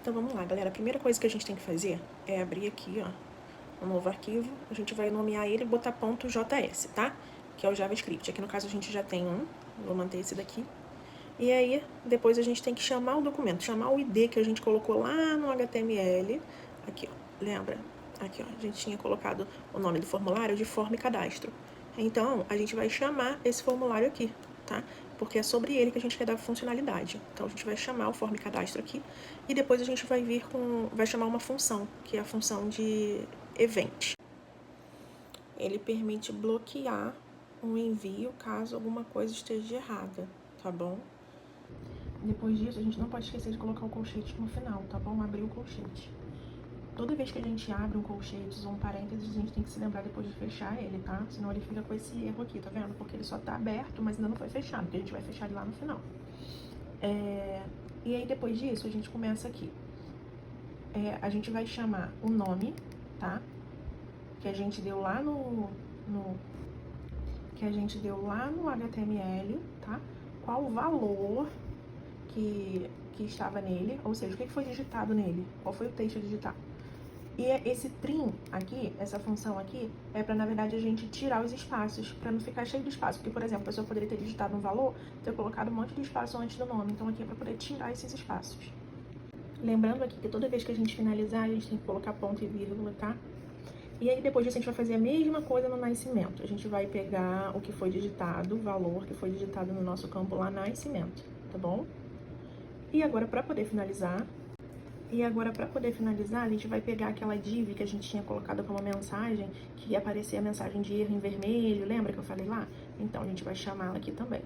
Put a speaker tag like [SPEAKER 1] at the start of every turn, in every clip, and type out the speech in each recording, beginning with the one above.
[SPEAKER 1] Então vamos lá, galera. A primeira coisa que a gente tem que fazer é abrir aqui, ó, um novo arquivo. A gente vai nomear ele e botar .js, tá? Que é o JavaScript. Aqui no caso a gente já tem um, vou manter esse daqui. E aí, depois a gente tem que chamar o documento, chamar o ID que a gente colocou lá no HTML. Aqui, ó, lembra? Aqui, ó, a gente tinha colocado o nome do formulário de forma e cadastro. Então, a gente vai chamar esse formulário aqui, tá? Porque é sobre ele que a gente quer dar funcionalidade. Então, a gente vai chamar o form e cadastro aqui e depois a gente vai chamar uma função, que é a função de event. Ele permite bloquear um envio caso alguma coisa esteja errada, tá bom? Depois disso, a gente não pode esquecer de colocar o colchete no final, tá bom? Abrir o colchete. Toda vez que a gente abre um colchete ou um parênteses, a gente tem que se lembrar depois de fechar ele, tá? Senão ele fica com esse erro aqui, tá vendo? Porque ele só tá aberto, mas ainda não foi fechado, porque a gente vai fechar ele lá no final. E aí, depois disso, a gente começa aqui. A gente vai chamar o nome, tá? Que a gente deu lá que a gente deu lá no HTML, tá? Qual o valor que estava nele, ou seja, o que foi digitado nele, qual foi o texto digitado. E esse trim aqui, essa função aqui, é para, na verdade, a gente tirar os espaços, para não ficar cheio de espaço. Porque, por exemplo, a pessoa poderia ter digitado um valor, ter colocado um monte de espaço antes do nome. Então, aqui é para poder tirar esses espaços. Lembrando aqui que toda vez que a gente finalizar, a gente tem que colocar ponto e vírgula, tá? E aí, depois disso, a gente vai fazer a mesma coisa no nascimento. A gente vai pegar o que foi digitado, o valor que foi digitado no nosso campo lá, nascimento, tá bom? E agora, para poder finalizar, a gente vai pegar aquela div que a gente tinha colocado como mensagem, que ia aparecer a mensagem de erro em vermelho, lembra que eu falei lá? Então, a gente vai chamá-la aqui também.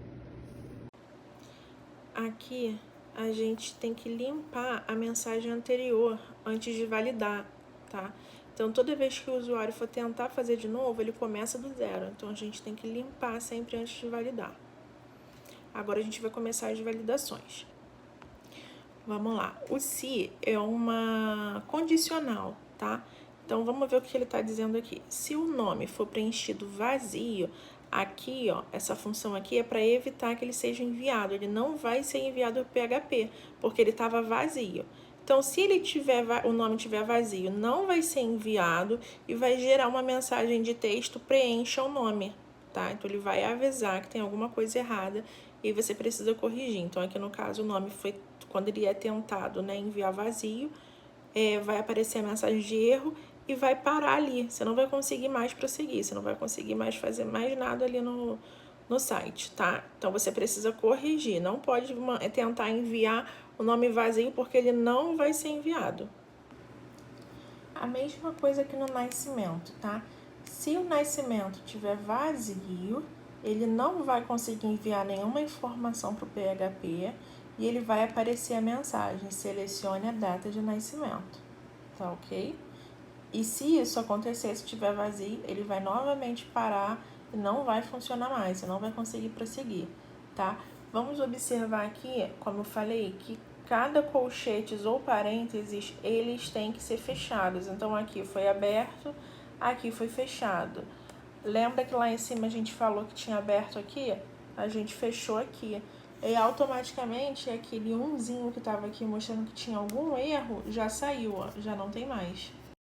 [SPEAKER 1] Aqui, a gente tem que limpar a mensagem anterior antes de validar, tá? Então, toda vez que o usuário for tentar fazer de novo, ele começa do zero. Então, a gente tem que limpar sempre antes de validar. Agora, a gente vai começar as validações. Vamos lá. O se é uma condicional, tá? Então, vamos ver o que ele está dizendo aqui. Se o nome for preenchido vazio, aqui, ó, essa função aqui é para evitar que ele seja enviado. Ele não vai ser enviado para PHP, porque ele estava vazio. Então, se ele o nome tiver vazio, não vai ser enviado e vai gerar uma mensagem de texto, preencha o nome, tá? Então, ele vai avisar que tem alguma coisa errada e você precisa corrigir. Então, aqui no caso, o nome foi, quando ele é tentado, né, enviar vazio, vai aparecer a mensagem de erro e vai parar ali. Você não vai conseguir mais prosseguir, você não vai conseguir mais fazer mais nada ali no site, tá? Então, você precisa corrigir. Não pode tentar enviar o nome vazio, porque ele não vai ser enviado. A mesma coisa que no nascimento, tá? Se o nascimento tiver vazio, ele não vai conseguir enviar nenhuma informação para o PHP e ele vai aparecer a mensagem: selecione a data de nascimento, tá ok? E se isso acontecer, se tiver vazio, ele vai novamente parar e não vai funcionar mais, você não vai conseguir prosseguir, tá? Vamos observar aqui, como eu falei, que cada colchetes ou parênteses, eles têm que ser fechados. Então, aqui foi aberto, aqui foi fechado. Lembra que lá em cima a gente falou que tinha aberto aqui? A gente fechou aqui. E automaticamente aquele umzinho que estava aqui mostrando que tinha algum erro já saiu, ó, já não tem mais.